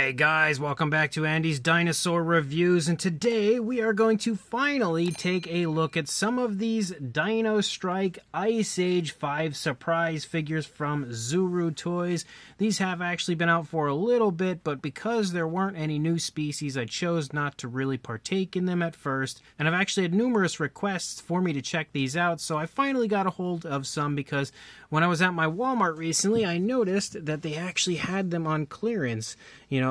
Hey guys, welcome back to Andy's Dinosaur Reviews, and today we are going to finally take a look at some of these Dino Strike Ice Age 5 surprise figures from Zuru Toys. These have actually been out for a little bit, but because there weren't any new species, I chose not to really partake in them at first, and I've actually had numerous requests for me to check these out, so I finally got a hold of some because when I was at my Walmart recently, I noticed that they actually had them on clearance,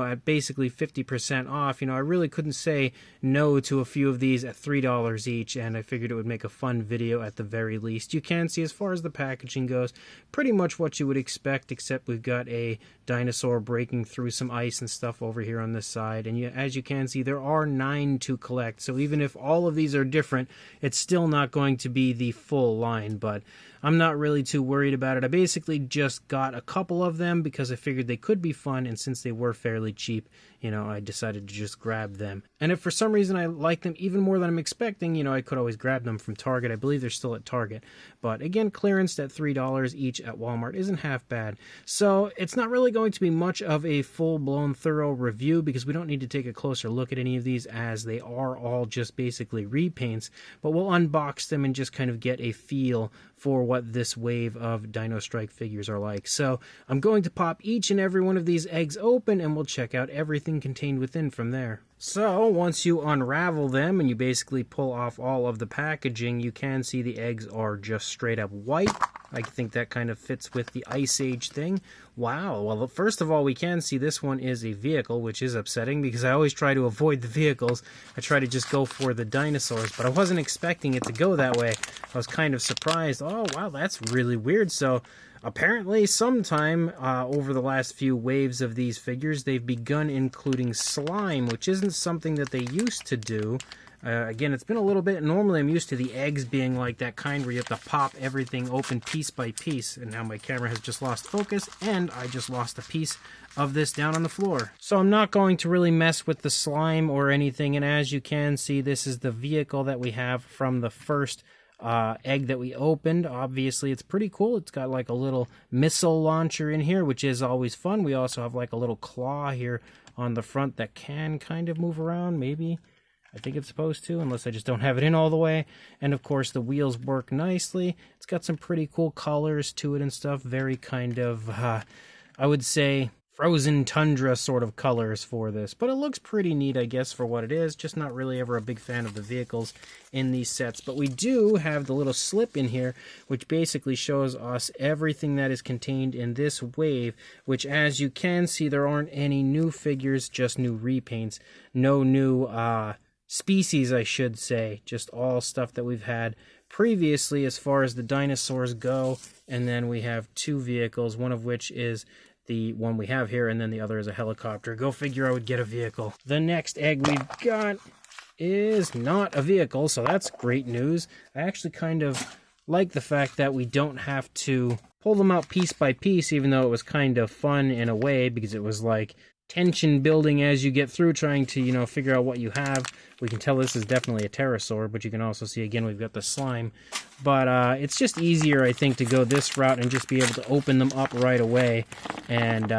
at basically 50% off. I really couldn't say no to a few of these at $3 each, and I figured it would make a fun video at the very least. You can see, as far as the packaging goes, pretty much what you would expect, except we've got a dinosaur breaking through some ice and stuff over here on this side, and as you can see, there are 9 to collect, so even if all of these are different, it's still not going to be the full line, but I'm not really too worried about it. I basically just got a couple of them because I figured they could be fun, and since they were fairly cheap, I decided to just grab them. And if for some reason I like them even more than I'm expecting, I could always grab them from Target. I believe they're still at Target. But again, clearance at $3 each at Walmart isn't half bad. So it's not really going to be much of a full-blown thorough review because we don't need to take a closer look at any of these as they are all just basically repaints. But we'll unbox them and just kind of get a feel for what this wave of Dino Strike figures are like. So I'm going to pop each and every one of these eggs open and we'll check out everything contained within from there. So once you unravel them and you basically pull off all of the packaging, you can see the eggs are just straight up white. I think that kind of fits with the Ice Age thing. Wow, well, first of all, we can see this one is a vehicle, which is upsetting because I always try to avoid the vehicles. I try to just go for the dinosaurs, but I wasn't expecting it to go that way. I was kind of surprised. Oh, wow, that's really weird. So apparently sometime over the last few waves of these figures, they've begun including slime, which isn't something that they used to do. Again, it's been a little bit. Normally, I'm used to the eggs being like that kind where you have to pop everything open piece by piece. And now my camera has just lost focus, and I just lost a piece of this down on the floor. So I'm not going to really mess with the slime or anything. And as you can see, this is the vehicle that we have from the first egg that we opened. Obviously, it's pretty cool. It's got like a little missile launcher in here, which is always fun. We also have like a little claw here on the front that can kind of move around, maybe. I think it's supposed to, unless I just don't have it in all the way. And of course, the wheels work nicely. It's got some pretty cool colors to it and stuff. Very kind of, I would say, frozen tundra sort of colors for this. But it looks pretty neat, I guess, for what it is. Just not really ever a big fan of the vehicles in these sets. But we do have the little slip in here, which basically shows us everything that is contained in this wave, which, as you can see, there aren't any new figures, just new repaints. No new species, I should say, just all stuff that we've had previously as far as the dinosaurs go. And then we have 2 vehicles, one of which is the one we have here, and then the other is a helicopter. Go figure I would get a vehicle. The next egg we've got is not a vehicle, so that's great news. I actually kind of like the fact that we don't have to pull them out piece by piece, even though it was kind of fun in a way, because it was like tension building as you get through, trying to, figure out what you have. We can tell this is definitely a pterosaur, but you can also see, again, we've got the slime. But it's just easier, I think, to go this route and just be able to open them up right away and,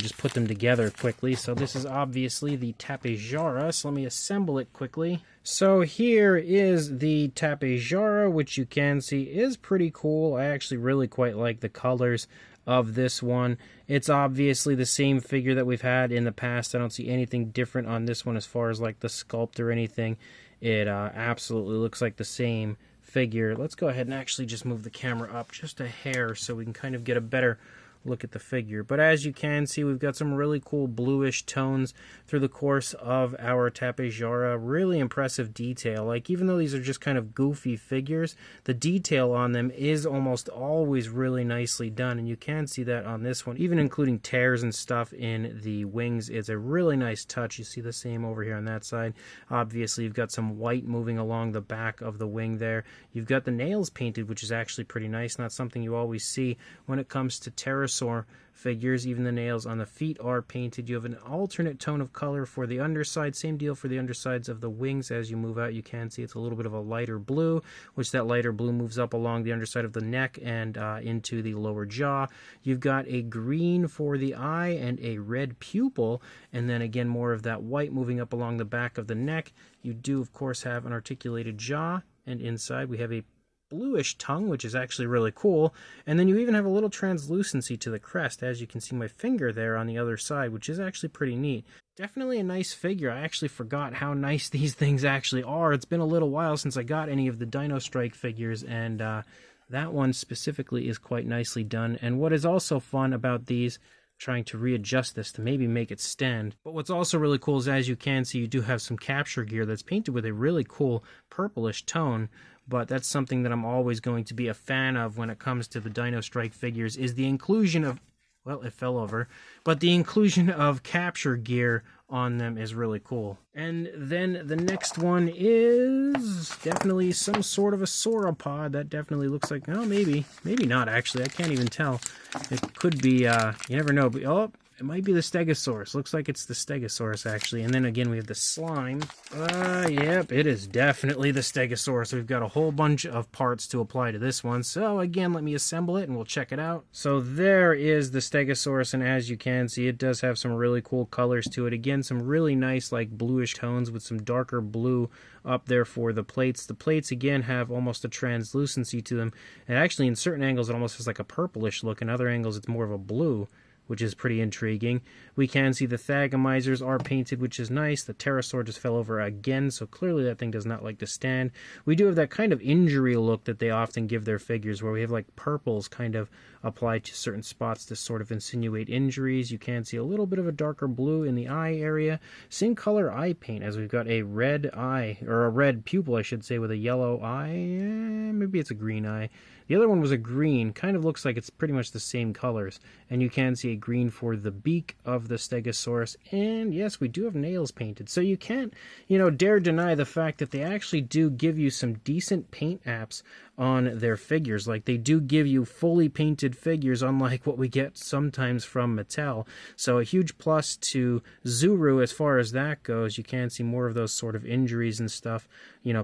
just put them together quickly. So this is obviously the Tapejara, so let me assemble it quickly. So here is the Tapejara, which you can see is pretty cool. I actually really quite like the colors of this one. It's obviously the same figure that we've had in the past. I don't see anything different on this one as far as like the sculpt or anything. It absolutely looks like the same figure. Let's go ahead and actually just move the camera up just a hair so we can kind of get a better look at the figure. But as you can see, we've got some really cool bluish tones through the course of our Tapejara. Really impressive detail. Like, even though these are just kind of goofy figures, the detail on them is almost always really nicely done, and you can see that on this one, even including tears and stuff in the wings. It's a really nice touch. You see the same over here on that side. Obviously, you've got some white moving along the back of the wing there. You've got the nails painted, which is actually pretty nice. Not something you always see when it comes to pterosaurs Dinosaur figures. Even the nails on the feet are painted. You have an alternate tone of color for the underside. Same deal for the undersides of the wings. As you move out, you can see it's a little bit of a lighter blue, which that lighter blue moves up along the underside of the neck and into the lower jaw. You've got a green for the eye and a red pupil, and then again more of that white moving up along the back of the neck. You do, of course, have an articulated jaw, and inside we have a bluish tongue, which is actually really cool. And then you even have a little translucency to the crest, as you can see my finger there on the other side, which is actually pretty neat. Definitely a nice figure. I actually forgot how nice these things actually are. It's been a little while since I got any of the Dino Strike figures, and that one specifically is quite nicely done. And what is also fun about these, trying to readjust this to maybe make it stand. But what's also really cool is, as you can see, you do have some capture gear that's painted with a really cool purplish tone. But that's something that I'm always going to be a fan of when it comes to the Dino Strike figures, is the inclusion of, well, it fell over, but the inclusion of capture gear on them is really cool. And then the next one is definitely some sort of a sauropod. That definitely looks like, oh, maybe not actually. I can't even tell. It could be, you never know. But, oh, it might be the Stegosaurus. Looks like it's the Stegosaurus, actually. And then again, we have the slime. Yep, it is definitely the Stegosaurus. We've got a whole bunch of parts to apply to this one. So again, let me assemble it and we'll check it out. So there is the Stegosaurus, and as you can see, it does have some really cool colors to it. Again, some really nice, like, bluish tones with some darker blue up there for the plates. The plates, again, have almost a translucency to them. And actually, in certain angles, it almost has like a purplish look. In other angles, it's more of a blue, which is pretty intriguing. We can see the Thagomisers are painted, which is nice. The Pterosaur just fell over again, so clearly that thing does not like to stand. We do have that kind of injury look that they often give their figures, where we have like purples kind of applied to certain spots to sort of insinuate injuries. You can see a little bit of a darker blue in the eye area. Same color eye paint, as we've got a red eye, or a red pupil, I should say, with a yellow eye. Maybe it's a green eye. The other one was a green, kind of looks like it's pretty much the same colors. And you can see a green for the beak of the Stegosaurus. And yes, we do have nails painted. So you can't, dare deny the fact that they actually do give you some decent paint apps on their figures. Like, they do give you fully painted figures, unlike what we get sometimes from Mattel. So a huge plus to Zuru as far as that goes. You can see more of those sort of injuries and stuff,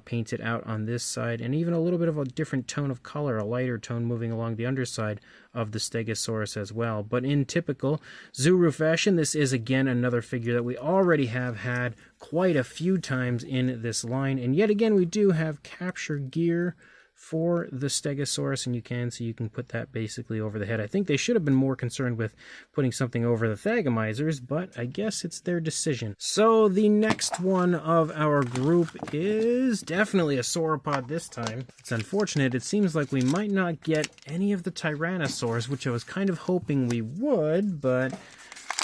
painted out on this side, and even a little bit of a different tone of color, a lighter tone moving along the underside of the Stegosaurus as well. But in typical Zuru fashion, this is again another figure that we already have had quite a few times in this line, and yet again we do have capture gear for the Stegosaurus, and you can see you can put that basically over the head. I think they should have been more concerned with putting something over the Thagomisers, but I guess it's their decision. So the next one of our group is definitely a sauropod this time. It's unfortunate. It seems like we might not get any of the Tyrannosaurs, which I was kind of hoping we would, but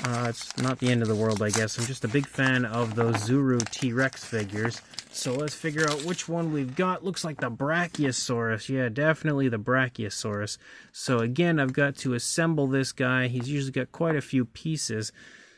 it's not the end of the world, I guess. I'm just a big fan of those Zuru T-Rex figures. So let's figure out which one we've got. Looks like the Brachiosaurus. Yeah, definitely the Brachiosaurus. So again, I've got to assemble this guy. He's usually got quite a few pieces.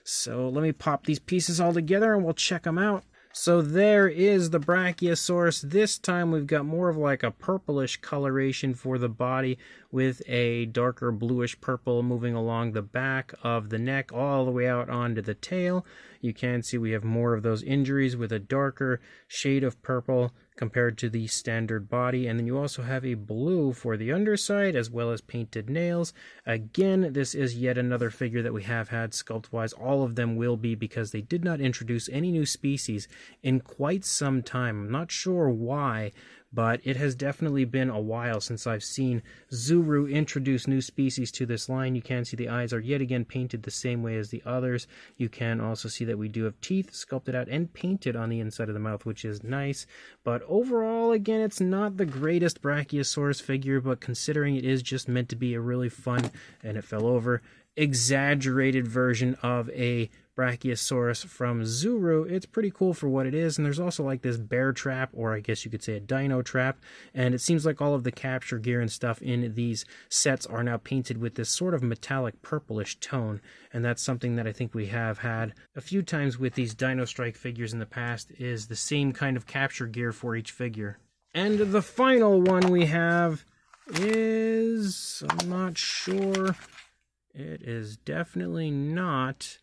So let me pop these pieces all together and we'll check them out. So there is the Brachiosaurus. This time we've got more of like a purplish coloration for the body, with a darker bluish purple moving along the back of the neck all the way out onto the tail. You can see we have more of those injuries with a darker shade of purple compared to the standard body. And then you also have a blue for the underside, as well as painted nails. Again, this is yet another figure that we have had sculpt-wise. All of them will be, because they did not introduce any new species in quite some time. I'm not sure why, but it has definitely been a while since I've seen Zuru introduce new species to this line. You can see the eyes are yet again painted the same way as the others. You can also see that we do have teeth sculpted out and painted on the inside of the mouth, which is nice. But overall, again, it's not the greatest Brachiosaurus figure, but considering it is just meant to be a really fun, and it fell over, exaggerated version of a Brachiosaurus from Zuru, it's pretty cool for what it is. And there's also like this bear trap, or I guess you could say a dino trap, and it seems like all of the capture gear and stuff in these sets are now painted with this sort of metallic purplish tone, and that's something that I think we have had a few times with these Dino Strike figures in the past, is the same kind of capture gear for each figure. And the final one we have is, I'm not sure It is definitely not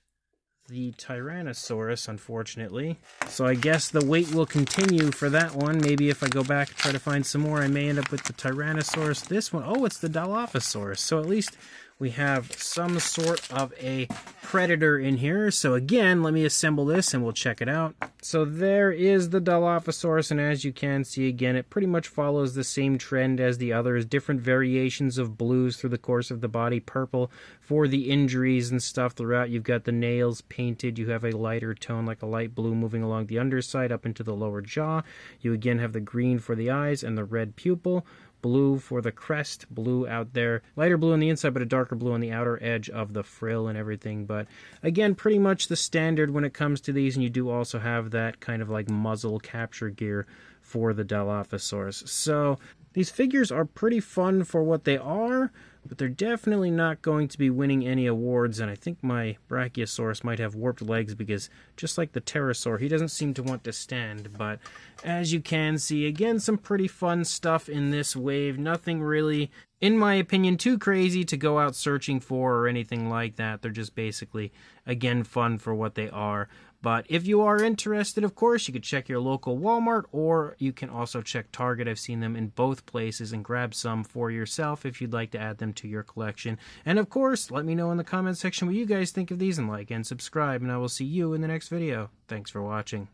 the Tyrannosaurus, unfortunately. So I guess the wait will continue for that one. Maybe if I go back and try to find some more, I may end up with the Tyrannosaurus. This one, oh, it's the Dilophosaurus. So at least we have some sort of a predator in here. So again, let me assemble this and we'll check it out. So there is the Dilophosaurus, and as you can see, again, it pretty much follows the same trend as the others. Different variations of blues through the course of the body. Purple for the injuries and stuff throughout. You've got the nails painted. You have a lighter tone, like a light blue, moving along the underside up into the lower jaw. You again have the green for the eyes and the red pupil. Blue for the crest, blue out there, lighter blue on the inside, but a darker blue on the outer edge of the frill and everything. But again, pretty much the standard when it comes to these, and you do also have that kind of like muzzle capture gear for the Dilophosaurus. So these figures are pretty fun for what they are, but they're definitely not going to be winning any awards, and I think my Brachiosaurus might have warped legs because, just like the pterosaur, he doesn't seem to want to stand. But as you can see, again, some pretty fun stuff in this wave. Nothing really, in my opinion, too crazy to go out searching for or anything like that. They're just basically, again, fun for what they are. But if you are interested, of course, you could check your local Walmart, or you can also check Target. I've seen them in both places, and grab some for yourself if you'd like to add them to your collection. And of course, let me know in the comment section what you guys think of these, and like and subscribe, and I will see you in the next video. Thanks for watching.